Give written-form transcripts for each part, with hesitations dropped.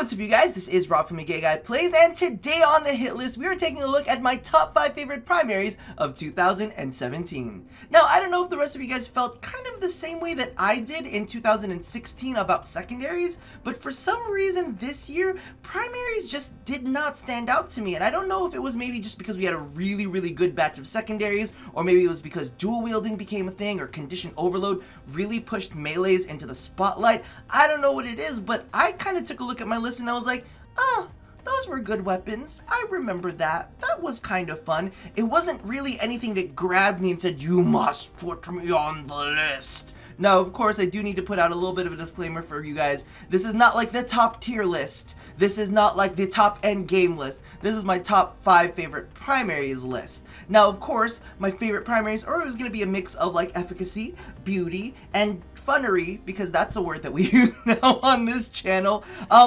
what's up you guys, this is Rob from Gay Guy Plays, and today on the hit list we are taking a look at my top 5 favorite primaries of 2017. Now I don't know if the rest of you guys felt kind of the same way that I did in 2016 about secondaries, but for some reason this year primaries just did not stand out to me, and I don't know if it was maybe just because we had a really good batch of secondaries, or maybe it was because dual wielding became a thing, or condition overload really pushed melees into the spotlight. I don't know what it is, but I kind of took a look at my list and I was like, oh, those were good weapons. I remember that. That was kind of fun. It wasn't really anything that grabbed me and said, you must put me on the list. Now, of course, I do need to put out a little bit of a disclaimer for you guys. This is not like the top tier list. This is not like the top end game list. This is my top 5 favorite primaries list. Now, of course, my favorite primaries are always going to be a mix of like efficacy, beauty, and funnery, because that's a word that we use now on this channel.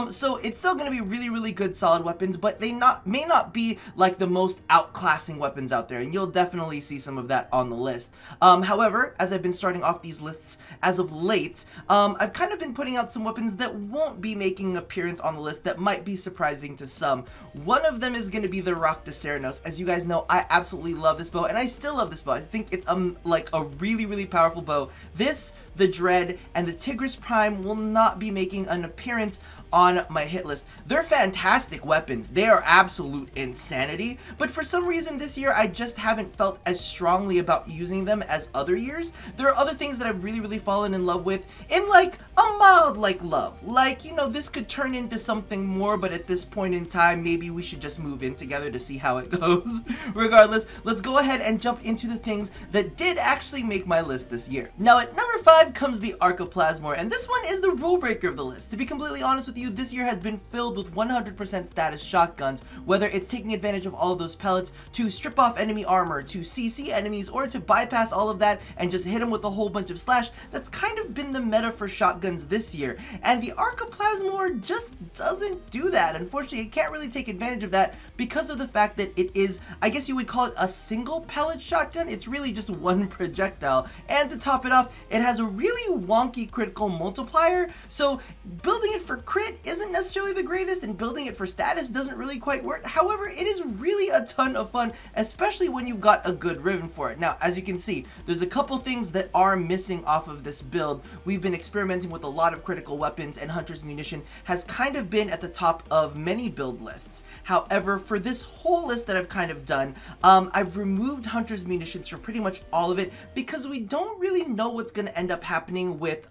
So it's still going to be really good solid weapons, but they may not be like the most outclassing weapons out there, and you'll definitely see some of that on the list. However, as I've been starting off these lists as of late, I've kind of been putting out some weapons that won't be making an appearance on the list that might be surprising to some. One of them is going to be the Rock de Ceranos. As you guys know, I absolutely love this bow, and I still love this bow. I think it's like a really powerful bow. This, the Dread, and the Tigris Prime will not be making an appearance on my hit list. They're fantastic weapons. They are absolute insanity, but for some reason this year I just haven't felt as strongly about using them as other years. There are other things that I've really fallen in love with in like a mild like love. Like, you know, this could turn into something more, but at this point in time maybe we should just move in together to see how it goes. Regardless, let's go ahead and jump into the things that did actually make my list this year. Now at number 5 comes the Ark of Plasma, and this one is the rule breaker of the list. To be completely honest with you, this year has been filled with 100% status shotguns, whether it's taking advantage of all of those pellets to strip off enemy armor, to CC enemies, or to bypass all of that and just hit them with a whole bunch of slash. That's kind of been the meta for shotguns this year, and the Ark of Plasma just doesn't do that. Unfortunately, it can't really take advantage of that because of the fact that it is, I guess you would call it a single pellet shotgun. It's really just one projectile, and to top it off, it has a really wonky critical multiplier, so building it for crit isn't necessarily the greatest, and building it for status doesn't really quite work. However, it is really a ton of fun, especially when you've got a good ribbon for it. Now, as you can see, there's a couple things that are missing off of this build. We've been experimenting with a lot of critical weapons, and Hunter's Munition has kind of been at the top of many build lists. However, for this whole list that I've kind of done, I've removed Hunter's Munitions from pretty much all of it because we don't really know what's going to end up happening with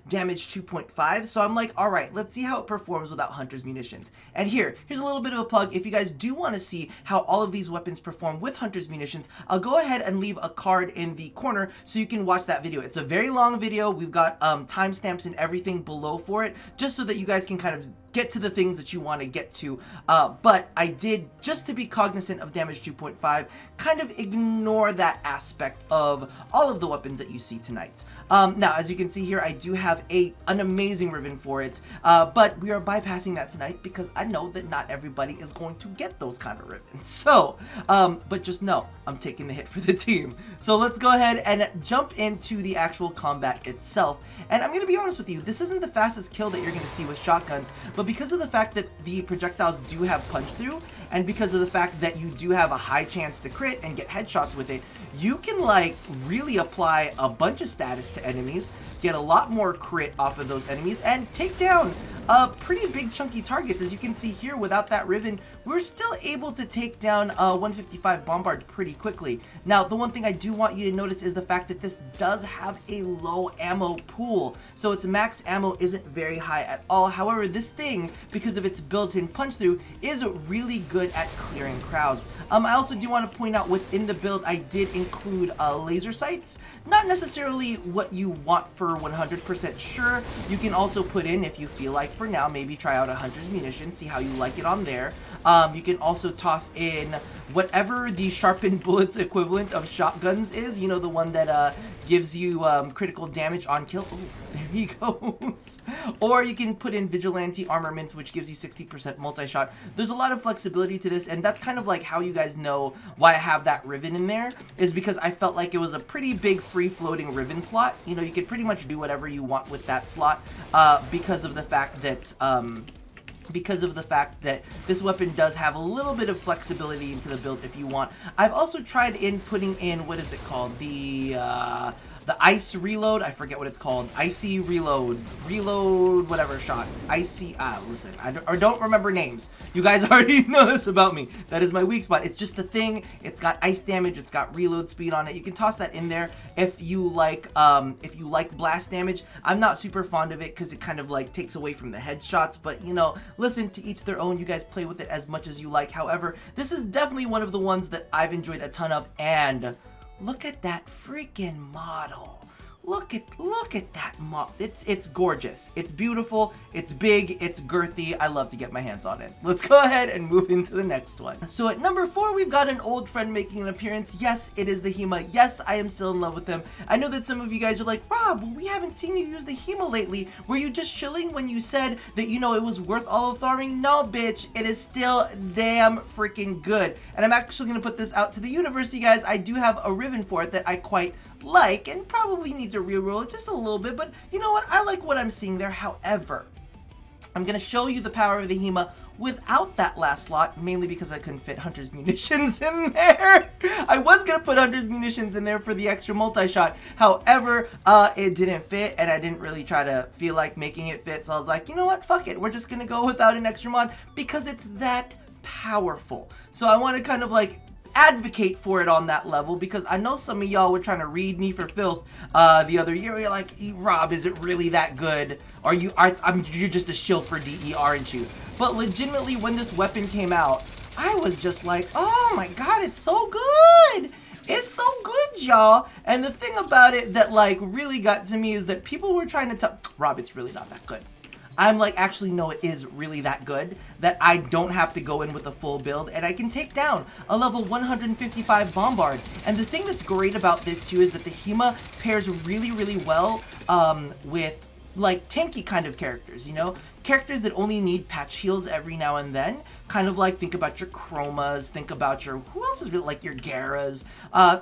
damage 2.5, so I'm like, alright, let's see how it performs without Hunter's Munitions. And here's a little bit of a plug. If you guys do want to see how all of these weapons perform with Hunter's Munitions, I'll go ahead and leave a card in the corner so you can watch that video. It's a very long video. We've got timestamps and everything below for it, just so that you guys can kind of get to the things that you want to get to, but I did, just to be cognizant of damage 2.5, kind of ignore that aspect of all of the weapons that you see tonight. Now, as you can see here, I do have an amazing ribbon for it, but we are bypassing that tonight because I know that not everybody is going to get those kind of ribbons. So, but just know, I'm taking the hit for the team. So let's go ahead and jump into the actual combat itself. And I'm going to be honest with you, this isn't the fastest kill that you're going to see with shotguns, but because of the fact that the projectiles do have punch through, and because of the fact that you do have a high chance to crit and get headshots with it, you can like really apply a bunch of status to enemies, get a lot more crit off of those enemies, and take down pretty big chunky targets. As you can see here, without that ribbon, we're still able to take down 155 Bombard pretty quickly. Now, the one thing I do want you to notice is the fact that this does have a low ammo pool, so its max ammo isn't very high at all. However, this thing, because of its built-in punch through, is really good at clearing crowds. I also do want to point out within the build I did include laser sights. Not necessarily what you want for 100% sure. You can also put in, if you feel like, for now, maybe try out a Hunter's Munition, see how you like it on there. You can also toss in whatever the sharpened bullets equivalent of shotguns is, you know, the one that gives you critical damage on kill. Ooh, there he goes. Or you can put in Vigilante Armaments, which gives you 60% multi-shot. There's a lot of flexibility to this, and that's kind of like how you guys know why I have that ribbon in there, is because I felt like it was a pretty big free-floating ribbon slot. You know, you could pretty much do whatever you want with that slot because of the fact that because of the fact that this weapon does have a little bit of flexibility into the build if you want. I've also tried in putting in, what is it called? The ice reload. I forget what it's called. Icy reload. Reload whatever shot. It's icy. Listen, I don't remember names. You guys already know this about me. That is my weak spot. It's just the thing. It's got ice damage. It's got reload speed on it. You can toss that in there if you like blast damage. I'm not super fond of it because it kind of like takes away from the headshots, but you know, listen, to each their own. You guys play with it as much as you like. However, this is definitely one of the ones that I've enjoyed a ton of, and look at that freaking model. Look at that model. It's gorgeous. It's beautiful. It's big. It's girthy. I love to get my hands on it. Let's go ahead and move into the next one. So at number 4, we've got an old friend making an appearance. Yes, it is the Hema. Yes, I am still in love with him. I know that some of you guys are like, Rob, well, we haven't seen you use the Hema lately. Were you just chilling when you said that, you know, it was worth all of farming? No, bitch. It is still damn freaking good. And I'm actually going to put this out to the universe, you guys. I do have a ribbon for it that I quite like, and probably need to reroll it just a little bit, but you know what? I like what I'm seeing there. However, I'm going to show you the power of the Hema without that last slot, mainly because I couldn't fit Hunter's Munitions in there. I was going to put Hunter's Munitions in there for the extra multi-shot. However, it didn't fit, and I didn't really try to feel like making it fit, so I was like, you know what? Fuck it. We're just going to go without an extra mod because it's that powerful. So I want to kind of like advocate for it on that level, because I know some of y'all were trying to read me for filth the other year. You're like, Rob, is it really that good? You're just a shill for DE, aren't you? But legitimately, when this weapon came out, I was just like, oh my god, it's so good! It's so good, y'all! And the thing about it that like really got to me is that people were trying to tell Rob, it's really not that good. I'm like, actually, no, it is really that good that I don't have to go in with a full build, and I can take down a level 155 Bombard. And the thing that's great about this, too, is that the Hema pairs really, really well with like tanky kind of characters, you know, characters that only need patch heals every now and then. Kind of like, think about your Chromas, think about your, who else is really like your Garas,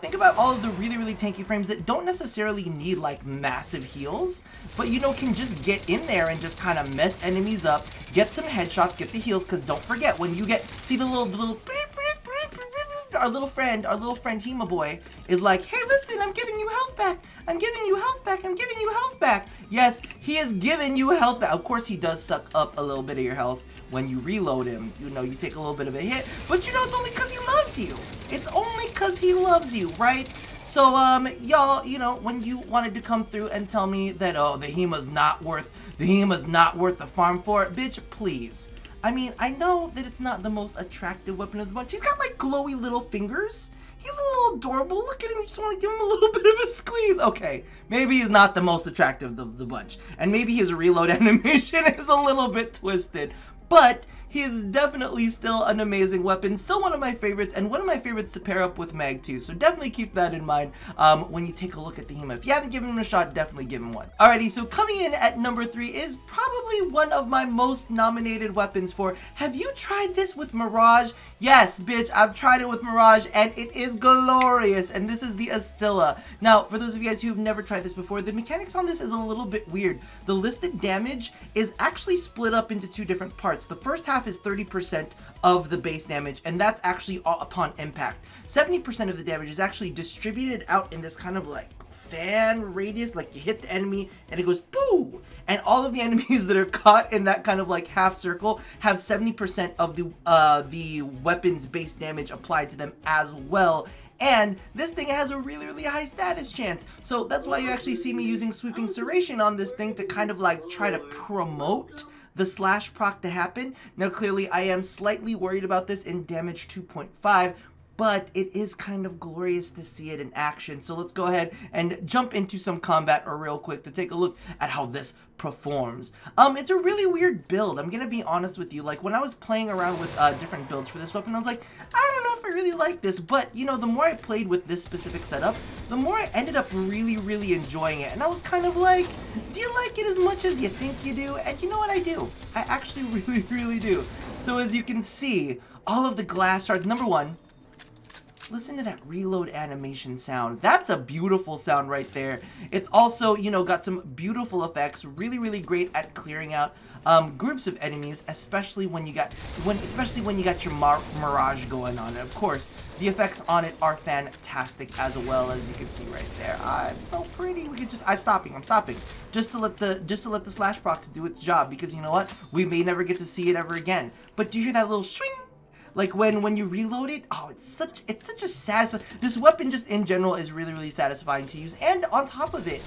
think about all of the really, really tanky frames that don't necessarily need like massive heals, but you know, can just get in there and just kind of mess enemies up, get some headshots, get the heals, because don't forget, when you get, see the little our little friend Hema boy is like, hey, listen, I'm giving you health back. I'm giving you health back. I'm giving you health back. Yes, he is giving you health back. Of course, he does suck up a little bit of your health when you reload him. You know, you take a little bit of a hit, but you know, it's only because he loves you. It's only because he loves you, right? So, y'all, you know, when you wanted to come through and tell me that, oh, the Hema's not worth the farm for it, bitch, please. I mean, I know that it's not the most attractive weapon of the bunch. He's got like glowy little fingers. He's a little adorable. Look at him. You just want to give him a little bit of a squeeze. Okay, maybe he's not the most attractive of the bunch. And maybe his reload animation is a little bit twisted. But he is definitely still an amazing weapon, still one of my favorites, and one of my favorites to pair up with Mag too. So definitely keep that in mind when you take a look at the Hema. If you haven't given him a shot, definitely give him one. Alrighty, so coming in at number 3 is probably one of my most nominated weapons for, have you tried this with Mirage? Yes, bitch, I've tried it with Mirage, and it is glorious, and this is the Estella. Now, for those of you guys who have never tried this before, the mechanics on this is a little bit weird. The listed damage is actually split up into 2 different parts. The first half is 30% of the base damage, and that's actually all upon impact. 70% of the damage is actually distributed out in this kind of like fan radius, like you hit the enemy and it goes boo, and all of the enemies that are caught in that kind of like half circle have 70% of the weapon's base damage applied to them as well. And this thing has a really, really high status chance. So that's why you actually see me using Sweeping Serration on this thing to kind of like try to promote the slash proc to happen. Now clearly I am slightly worried about this in damage 2.5, but it is kind of glorious to see it in action. So let's go ahead and jump into some combat real quick to take a look at how this performs. It's a really weird build. I'm gonna be honest with you. Like when I was playing around with different builds for this weapon, I was like, I don't know if I really like this, but you know, the more I played with this specific setup, the more I ended up really, really enjoying it. And I was kind of like, do you like it as much as you think you do? And you know what, I do. I actually really, really do. So as you can see, all of the glass shards, number one, Listen to that reload animation sound. That's a beautiful sound right there. It's also, you know, got some beautiful effects. Really, really great at clearing out groups of enemies, especially when you got your mirage going on. And of course, the effects on it are fantastic as well, as you can see right there. It's so pretty. We could just I'm stopping just to let the slash procs do its job, because you know what? We may never get to see it ever again. But do you hear that little swing? Like when you reload it, oh, it's such a this weapon just in general is really, really satisfying to use, and on top of it,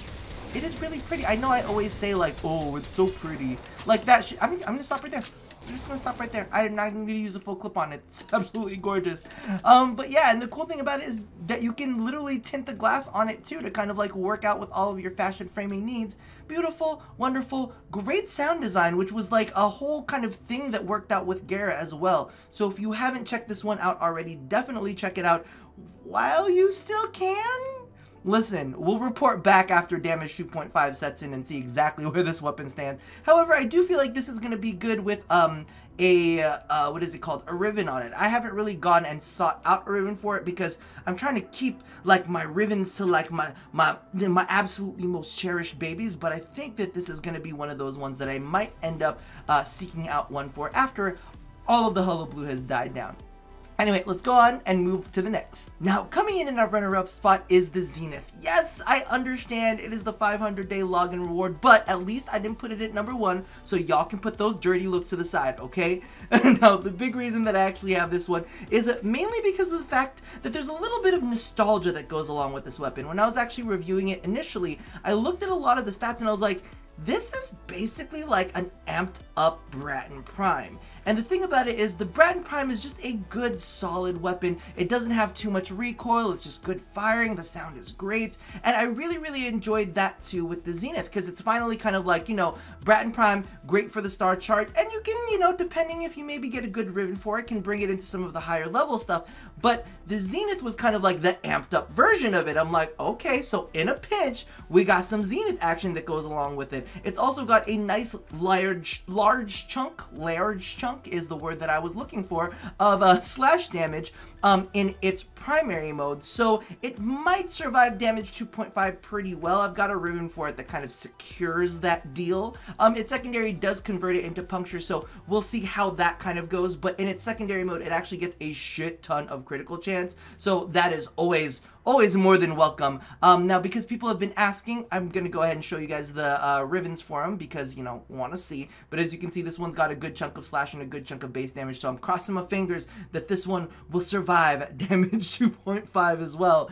it is really pretty. I know I always say like, oh, it's so pretty, like that. I'm gonna stop right there. I'm just gonna stop right there. I'm not even gonna use a full clip on it. It's absolutely gorgeous. But yeah, and the cool thing about it is that you can literally tint the glass on it too to kind of like work out with all of your fashion framing needs. Beautiful, wonderful, great sound design, which was like a whole kind of thing that worked out with Gara as well. So if you haven't checked this one out already, definitely check it out while you still can. Listen, we'll report back after damage 2.5 sets in and see exactly where this weapon stands. However, I do feel like this is going to be good with what is it called? A Riven on it. I haven't really gone and sought out a Riven for it because I'm trying to keep like my Rivens to like my absolutely most cherished babies, but I think that this is going to be one of those ones that I might end up seeking out one for after all of the Holo Blue has died down. Anyway, let's go on and move to the next. Now, coming in our runner-up spot is the Zenith. Yes, I understand it is the 500-day login reward, but at least I didn't put it at number 1, so y'all can put those dirty looks to the side, okay? Now, the big reason that I actually have this one is mainly because of the fact that there's a little bit of nostalgia that goes along with this weapon. When I was actually reviewing it initially, I looked at a lot of the stats and I was like, this is basically like an amped up Bratton Prime. And the thing about it is the Bratton Prime is just a good solid weapon. It doesn't have too much recoil, it's just good firing, the sound is great. And I really, really enjoyed that too with the Zenith, because it's finally kind of like, you know, Bratton Prime, great for the star chart, and you can, you know, depending if you maybe get a good Riven for it, can bring it into some of the higher level stuff. But the Zenith was kind of like the amped up version of it. I'm like, okay, so in a pinch, we got some Zenith action that goes along with it. It's also got a nice large chunk is the word that I was looking for, of slash damage in its primary mode, so it might survive damage 2.5 pretty well. I've got a Riven for it that kind of secures that deal. Its secondary does convert it into puncture, so we'll see how that kind of goes, but in its secondary mode it actually gets a shit ton of critical chance, so that is always more than welcome. Now, because people have been asking, I'm gonna go ahead and show you guys the Rivens for them, because, you know, want to see. But as you can see, this one's got a good chunk of slash and a good chunk of base damage, so I'm crossing my fingers that this one will survive damage 2.5 as well.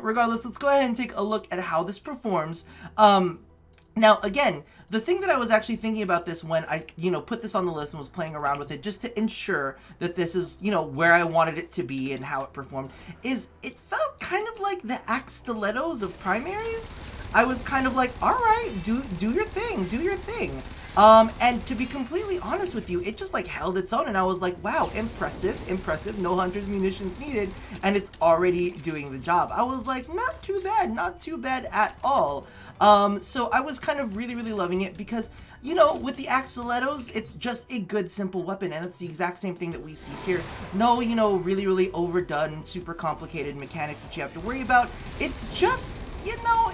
Regardless, let's go ahead and take a look at how this performs. Now, again, the thing that I was actually thinking about this when I, you know, put this on the list and was playing around with it just to ensure that this is, you know, where I wanted it to be and how it performed, is it felt kind of like the axe stilettos of primaries. I was kind of like, all right, do your thing, do your thing. And to be completely honest with you, it just like held its own, and I was like, wow, impressive, no hunter's munitions needed, and it's already doing the job. I was like, not too bad at all. So I was kind of really loving it because, you know, with the axe stilettos, it's just a good simple weapon, and it's the exact same thing that we see here. No, you know, really overdone, super complicated mechanics that you have to worry about. It's just, you know,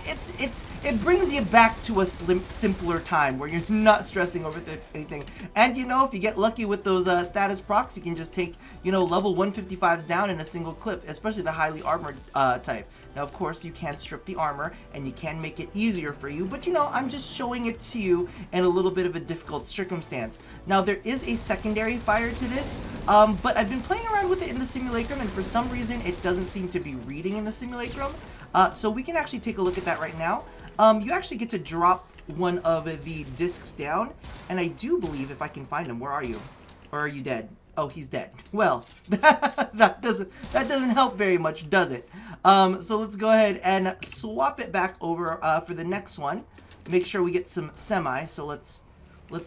it brings you back to a simpler time where you're not stressing over anything. And, you know, if you get lucky with those status procs, you can just take, you know, level 155s down in a single clip, especially the highly armored type. Now, of course, you can strip the armor, and you can make it easier for you, but, you know, I'm just showing it to you in a little bit of a difficult circumstance. Now, there is a secondary fire to this, but I've been playing around with it in the simulacrum, and for some reason, it doesn't seem to be reading in the simulacrum. So we can actually take a look at that right now. You actually get to drop one of the discs down, and I do believe, if I can find him, where are you? Or are you dead? Oh, he's dead. Well, that doesn't help very much, does it? So let's go ahead and swap it back over for the next one. Make sure we get some semi. So let's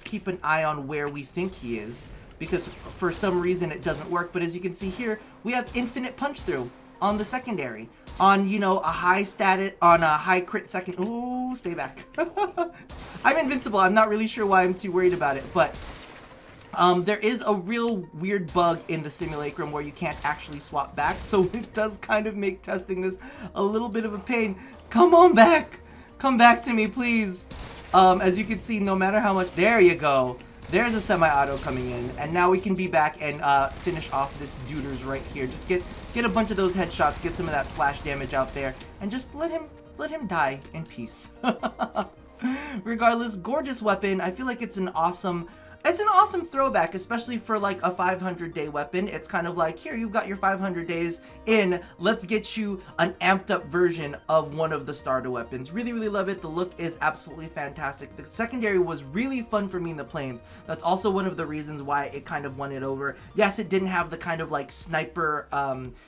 keep an eye on where we think he is, because for some reason it doesn't work. But as you can see here, we have infinite punch through on the secondary. On, you know, a high status, on a high crit second. Ooh, stay back. I'm invincible. I'm not really sure why I'm too worried about it, but There is a real weird bug in the simulacrum where you can't actually swap back, so it does kind of make testing this a little bit of a pain. Come on back! Come back to me, please! As you can see, no matter how much... There you go! There's a semi-auto coming in, and now we can be back and finish off this duders right here. Just get a bunch of those headshots, get some of that slash damage out there, and just let him die in peace. Regardless, gorgeous weapon. I feel like it's an awesome throwback, especially for like a 500-day weapon. It's kind of like, here, you've got your 500 days in, let's get you an amped up version of one of the starter weapons. Really, really love it. The look is absolutely fantastic. The secondary was really fun for me in the planes. That's also one of the reasons why it kind of won it over. Yes, it didn't have the kind of like sniper,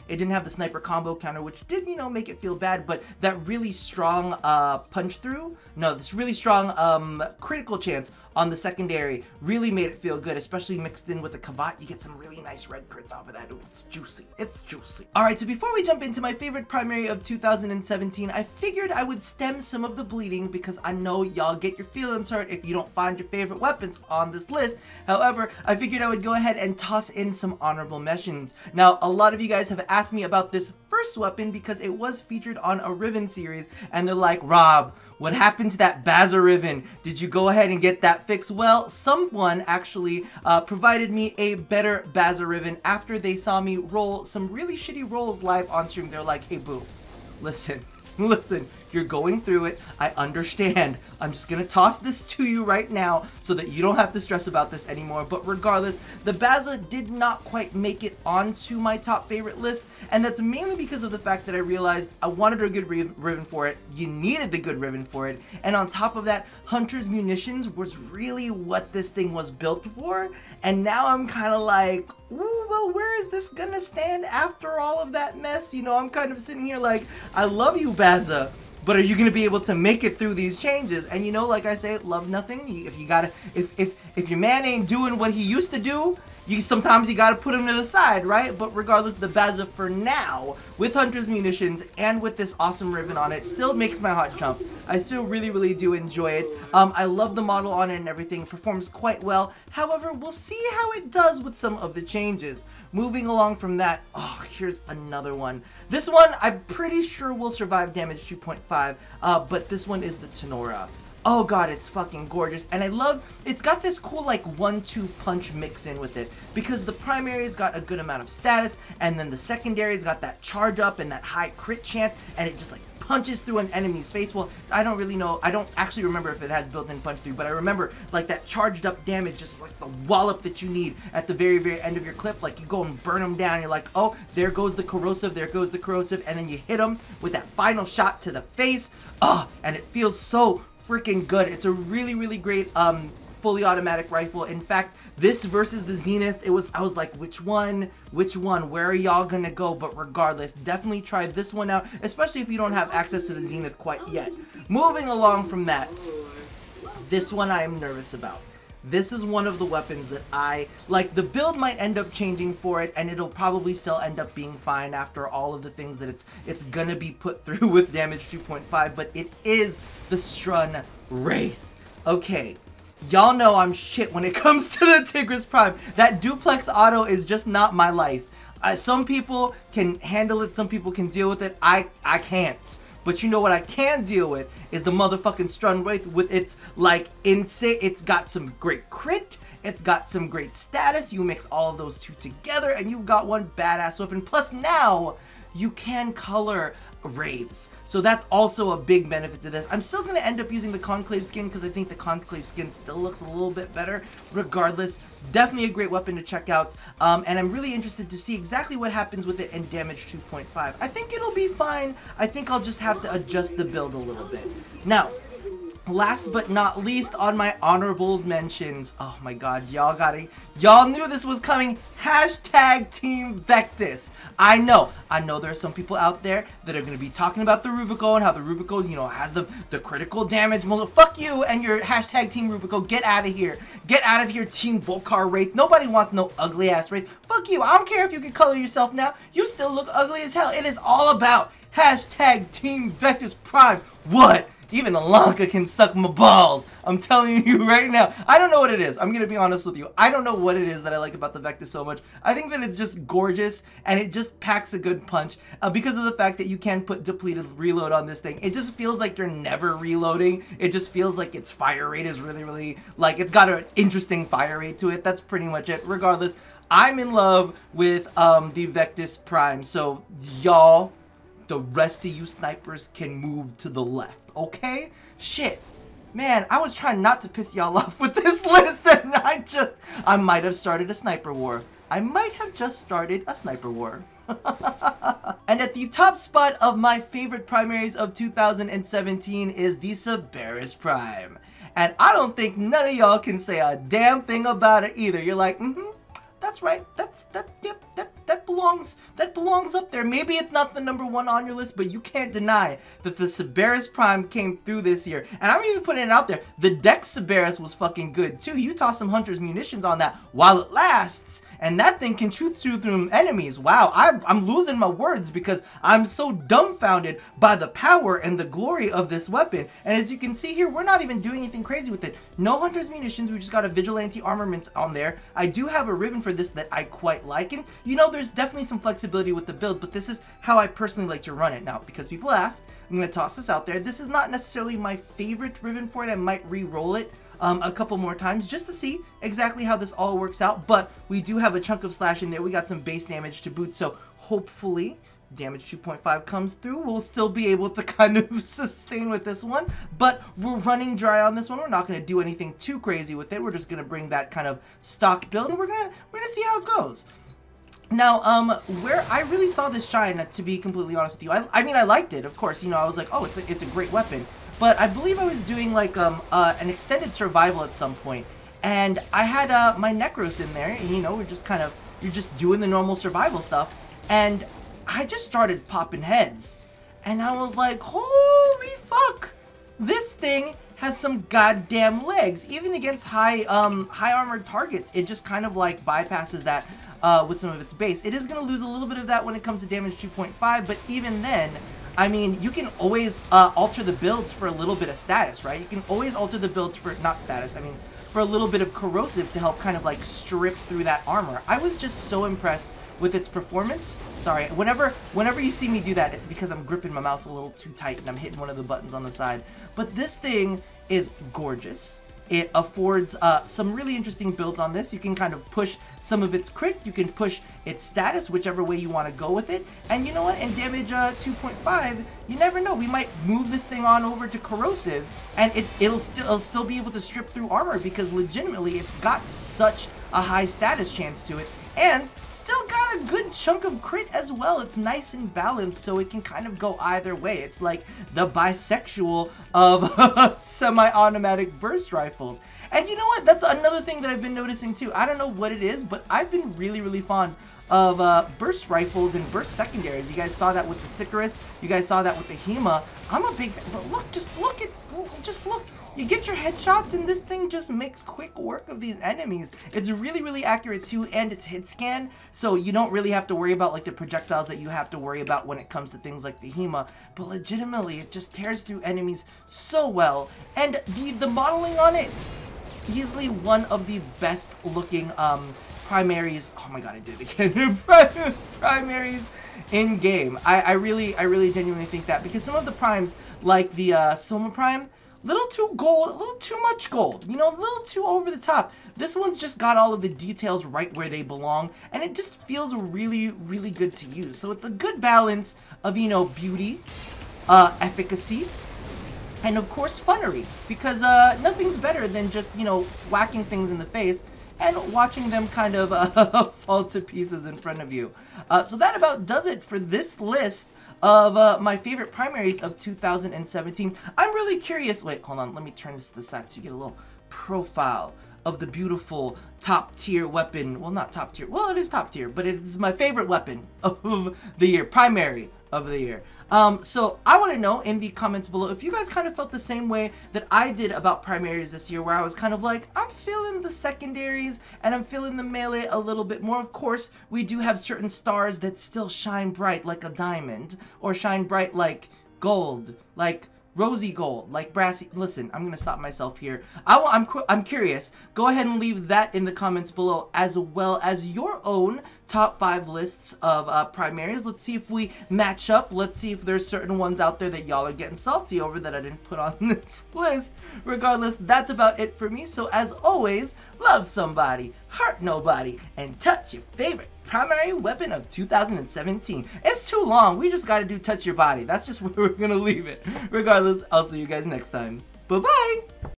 it didn't have the sniper combo counter, which did, you know, make it feel bad, but that really strong this really strong critical chance on the secondary really made it feel good, especially mixed in with the Kavat. You get some really nice red crits off of that. Ooh, it's juicy. It's juicy. Alright, so before we jump into my favorite primary of 2017, I figured I would stem some of the bleeding because I know y'all get your feelings hurt if you don't find your favorite weapons on this list. However, I figured I would go ahead and toss in some honorable mentions. Now, a lot of you guys have asked me about this first weapon because it was featured on a Riven series, and they're like, Rob, what happened to that Baza Riven? Did you go ahead and get that fixed? Well, someone actually provided me a better Baza Riven after they saw me roll some really shitty rolls live on stream. They're like, hey boo, listen, you're going through it. I understand. I'm just gonna toss this to you right now so that you don't have to stress about this anymore. But regardless, the Baza did not quite make it onto my top favorite list, and that's mainly because of the fact that I realized I wanted a good Riven for it. You needed the good Riven for it, and on top of that, Hunter's Munitions was really what this thing was built for. And now I'm kind of like, ooh, well, where is this gonna stand after all of that mess? You know, I'm kind of sitting here like, I love you, Baza, but are you gonna be able to make it through these changes? And you know, like I say, love nothing. If your man ain't doing what he used to do, sometimes you gotta put him to the side, right? But regardless, the Baza for now, with Hunter's Munitions and with this awesome Riven on it, still makes my heart jump. I still really, really do enjoy it. I love the model on it and everything. It performs quite well. However, we'll see how it does with some of the changes. Moving along from that, oh, here's another one. This one, I'm pretty sure will survive damage 2.5, but this one is the Tenora. Oh god, it's fucking gorgeous, and I love, it's got this cool like 1-2 punch mix in with it, because the primary's got a good amount of status, and then the secondary's got that charge up and that high crit chance, and it just like punches through an enemy's face. Well, I don't really know, I don't actually remember if it has built-in punch through, but I remember like that charged up damage, just like the wallop that you need at the very, very end of your clip. Like you go and burn them down, you're like, oh, there goes the corrosive, there goes the corrosive, and then you hit them with that final shot to the face. Oh, and it feels so freaking good. It's a really, really great fully automatic rifle. In fact, this versus the Zenith, I was like, which one, where are y'all gonna go? But regardless, definitely try this one out, especially if you don't have access to the Zenith quite yet. Moving along from that, this one I am nervous about. This is one of the weapons that I like. The build might end up changing for it, and it'll probably still end up being fine after all of the things that it's gonna be put through with damage 2.5, but it is the Strun Wraith. Okay, y'all know I'm shit when it comes to the Tigris Prime. That duplex auto is just not my life. Some people can handle it, some people can deal with it. I can't. But you know what I can deal with is the motherfucking Strun Wraith with its like insane. It's got some great crit, it's got some great status. You mix all of those two together and you've got one badass weapon. Plus now you can color Wraiths, so that's also a big benefit to this. I'm still going to end up using the Conclave skin because I think the Conclave skin still looks a little bit better. Regardless, definitely a great weapon to check out, and I'm really interested to see exactly what happens with it in damage 2.5. I think it'll be fine. I think I'll just have to adjust the build a little bit. Now, last but not least on my honorable mentions, oh my god, y'all knew this was coming. Hashtag Team Vectis. I know there are some people out there that are going to be talking about the Rubico and how the Rubico, you know, has the critical damage. Fuck you and your hashtag Team Rubico. Get out of here. Get out of here, Team Volcar Wraith. Nobody wants no ugly ass Wraith. Fuck you. I don't care if you can color yourself now. You still look ugly as hell. It is all about hashtag Team Vectis Prime. What? Even the Lanka can suck my balls. I'm telling you right now. I don't know what it is. I'm going to be honest with you. I don't know what it is that I like about the Vectis so much. I think that it's just gorgeous and it just packs a good punch because of the fact that you can put depleted reload on this thing. It just feels like you're never reloading. It just feels like its fire rate is really, like it's got an interesting fire rate to it. That's pretty much it. Regardless, I'm in love with the Vectis Prime. So y'all, the rest of you snipers can move to the left, okay? Shit. Man, I was trying not to piss y'all off with this list and I might have started a sniper war. I might have just started a sniper war. And at the top spot of my favorite primaries of 2017 is the Cerberus Prime. And I don't think none of y'all can say a damn thing about it either. You're like, that's right. That belongs up there. Maybe it's not the #1 on your list, but you can't deny that the Cerberus Prime came through this year. And I'm even putting it out there. The Dex Cerberus was fucking good too. You toss some Hunter's munitions on that while it lasts, and that thing can shoot through enemies. Wow, I'm losing my words because I'm so dumbfounded by the power and the glory of this weapon. And as you can see here, we're not even doing anything crazy with it. No Hunter's munitions. We just got a Vigilante armament on there. I do have a ribbon for this that I quite like, and you know, there's definitely some flexibility with the build, but this is how I personally like to run it. Now, because people asked, I'm going to toss this out there. This is not necessarily my favorite ribbon for it. I might re-roll it a couple more times just to see exactly how this all works out, but we do have a chunk of slash in there. We got some base damage to boot, so hopefully damage 2.5 comes through. We'll still be able to kind of sustain with this one, but we're running dry on this one. We're not going to do anything too crazy with it. We're just going to bring that kind of stock build, and we're gonna see how it goes. Now, where I really saw this shine, to be completely honest with you, I mean, I liked it, of course. You know, I was like, oh, it's a great weapon. But I believe I was doing like an extended survival at some point, and I had my Necros in there, and you know, you're just doing the normal survival stuff, and I just started popping heads, and I was like, holy fuck, this thing has some goddamn legs. Even against high armored targets, it just kind of like bypasses that with some of its base. It is going to lose a little bit of that when it comes to damage 2.5, but even then, I mean, you can always alter the builds for a little bit of status, right? You can always alter the builds for, not status, I mean, for a little bit of corrosive to help kind of like strip through that armor. I was just so impressed with its performance. Sorry, whenever you see me do that, it's because I'm gripping my mouse a little too tight and I'm hitting one of the buttons on the side. But this thing is gorgeous. It affords some really interesting builds on this. You can kind of push some of its crit, you can push its status, whichever way you want to go with it. And you know what, in damage 2.5, you never know, we might move this thing on over to corrosive, and it'll still be able to strip through armor, because legitimately it's got such a high status chance to it. And still got a good chunk of crit as well. It's nice and balanced, so it can kind of go either way. It's like the bisexual of semi-automatic burst rifles. And you know what? That's another thing that I've been noticing too. I don't know what it is, but I've been really fond of burst rifles and burst secondaries. You guys saw that with the Sicarus. You guys saw that with the Hema. I'm a big fan. But look, just look. You get your headshots, and this thing just makes quick work of these enemies. It's really accurate too, and it's hit scan, so you don't really have to worry about like the projectiles that you have to worry about when it comes to things like the Hema. But legitimately, it just tears through enemies so well, and the modeling on it, easily one of the best looking primaries. Oh my god, I did it again. Primaries in game. I really genuinely think that, because some of the primes, like the Soma Prime, little too gold, a little too much gold, you know, a little too over the top. This one's just got all of the details right where they belong, and it just feels really good to use. So it's a good balance of, you know, beauty, efficacy, and of course funnery, because nothing's better than just, you know, whacking things in the face and watching them kind of fall to pieces in front of you. So that about does it for this list of my favorite primaries of 2017. I'm really curious. Wait, hold on. Let me turn this to the side so you get a little profile of the beautiful top tier weapon. Well, not top tier. Well, it is top tier, but it is my favorite weapon of the year, primary of the year. So I want to know in the comments below if you guys kind of felt the same way that I did about primaries this year, where I was kind of like, I'm feeling the secondaries and I'm feeling the melee a little bit more. Of course, we do have certain stars that still shine bright like a diamond, or shine bright like gold, like rosy gold, like brassy. Listen, I'm gonna stop myself here. I'm curious. Go ahead and leave that in the comments below, as well as your own top 5 lists of primaries. Let's see if we match up. Let's see if there's certain ones out there that y'all are getting salty over that I didn't put on this list. Regardless, that's about it for me. So as always, love somebody, hurt nobody, and touch your favorite primary weapon of 2017. It's too long. We just gotta do touch your body. That's just where we're gonna leave it. Regardless, I'll see you guys next time. Bye-bye!